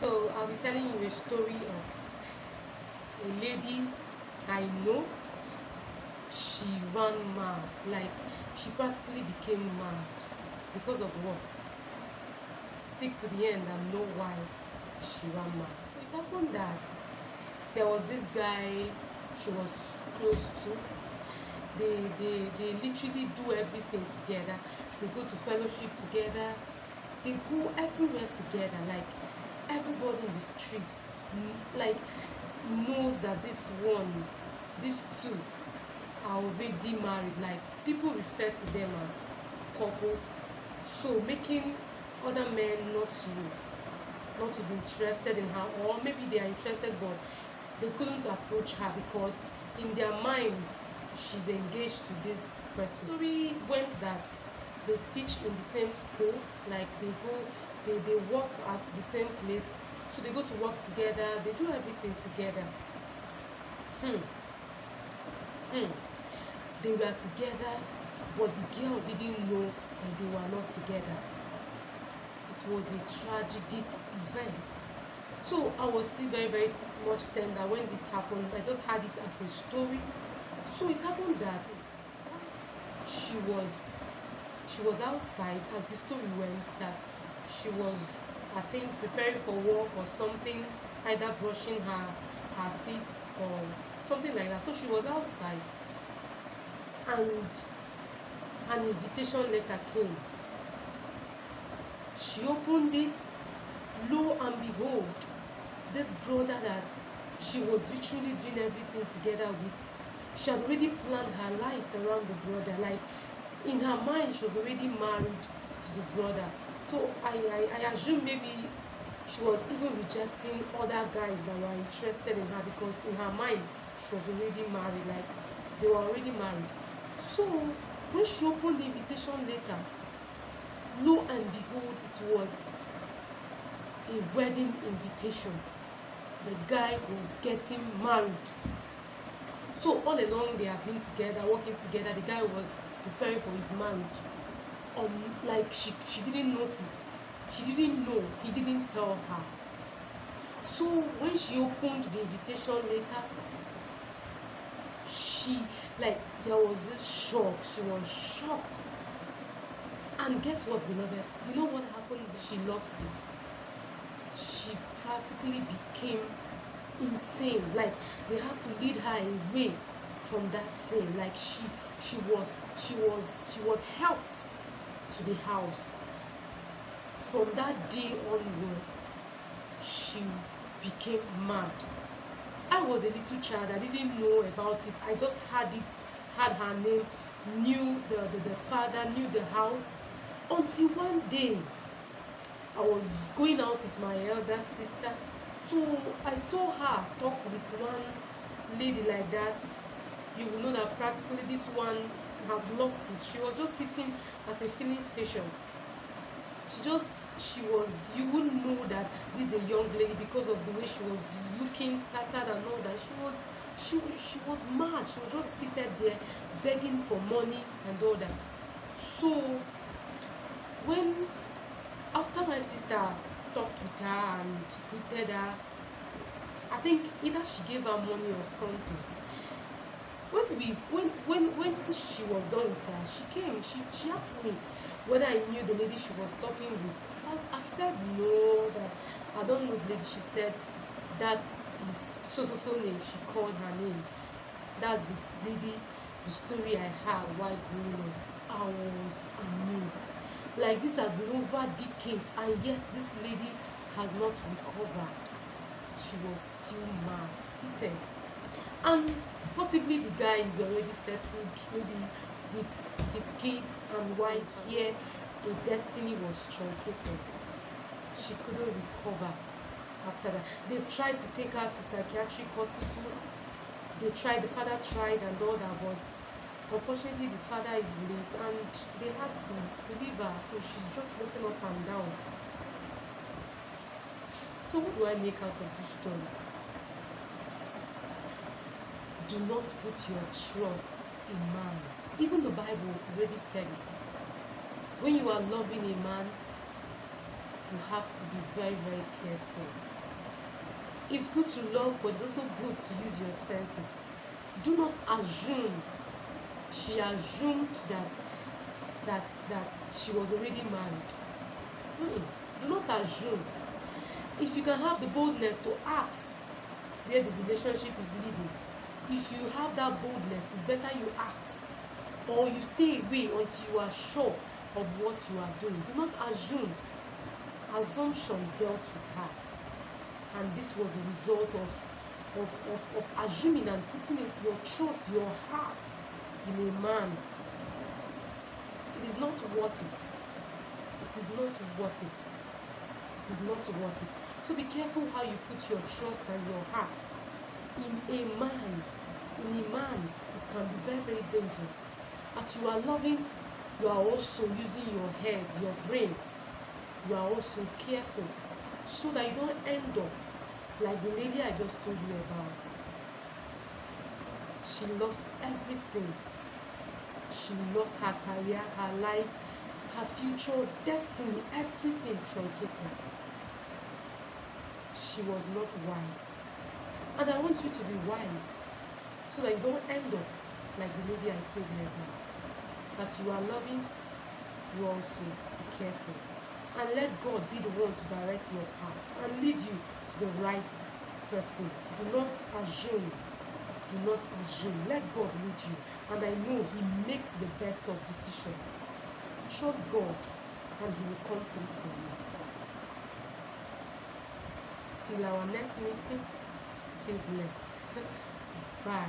So I'll be telling you a story of a lady I know. She ran mad, like she practically became mad because of what? Stick to the end and know why she ran mad. So it happened that there was this guy she was close to. They literally do everything together. They go to fellowship together. They go everywhere together. Like everybody in the street, like knows that these two are already married. Like people refer to them as couple. So making other men not to be interested in her, or maybe they are interested but they couldn't approach her because in their mind she's engaged to this person. The story went that they teach in the same school, like they work at the same place, so they go to work together, they do everything together. hmm. Hmm. They were together, but the girl didn't know that they were not together. It was a tragic event. So I was still very, very much tender when this happened. I just had it as a story. So it happened that she was she was outside, as the story went, that she was, I think, preparing for work or something, either brushing her teeth or something like that. So she was outside and an invitation letter came. She opened it. Lo and behold, this brother that she was literally doing everything together with, she had already planned her life around the brother. Like in her mind, she was already married to the brother. So I assume maybe she was even rejecting other guys that were interested in her because in her mind she was already married. Like they were already married. So when she opened the invitation letter, lo and behold, it was a wedding invitation. The guy was getting married. So all along they have been together, working together. The guy was preparing for his marriage. Like she didn't notice. She didn't know. He didn't tell her. So when she opened the invitation letter, she, like, there was this shock. She was shocked. And guess what, beloved? You know what happened? She lost it. She practically became insane. Like they had to lead her away from that scene. Like she was helped to the house. From that day onwards, she became mad. I was a little child. I didn't know about it. I just had her name, knew the father, knew the house. Until one day, I was going out with my elder sister. So I saw her talk with one lady like that. You will know that practically this one has lost it. She was just sitting at a filling station. You wouldn't know that this is a young lady because of the way she was looking tattered and all that. She was mad. She was just seated there begging for money and all that. So when after my sister talked with her and greeted her, I think either she gave her money or something. When she was done with her, she came. She asked me whether I knew the lady she was talking with. I said no, that I don't know the lady. She said that is so name. She called her name. That's the lady. The story I had while growing up. I was amazed. Like this has been over decades, and yet this lady has not recovered. She was still mad, seated. And possibly the guy is already settled, maybe with his kids and wife here. A destiny was truncated. She couldn't recover after that. They've tried to take her to psychiatric hospital. The father tried and all that, but unfortunately the father is late and they had to leave her. So she's just walking up and down. So what do I make out of this story? Do not put your trust in man. Even the Bible already said it. When you are loving a man, you have to be very, very careful. It's good to love, but it's also good to use your senses. Do not assume. She assumed that she was already married. Do not assume. If you can have the boldness to ask where the relationship is leading, if you have that boldness, it's better you ask, or you stay away until you are sure of what you are doing. Do not assume. Assumption dealt with her, and this was a result of assuming and putting your trust, your heart in a man. It is not worth it. It is not worth it. It is not worth it. So be careful how you put your trust and your heart in a man. In a man, it can be very, very dangerous. As you are loving, you are also using your head, your brain. You are also careful so that you don't end up like the lady I just told you about. She lost everything. She lost her career, her life, her future, destiny, everything truncated. She was not wise. And I want you to be wise so that you don't end up like the lady I told you about. As you are loving, you also be careful. And let God be the one to direct your path and lead you to the right person. Do not assume. Do not assume. Let God lead you. And I know He makes the best of decisions. Trust God and He will come through for you. Till our next meeting, stay blessed. Bye.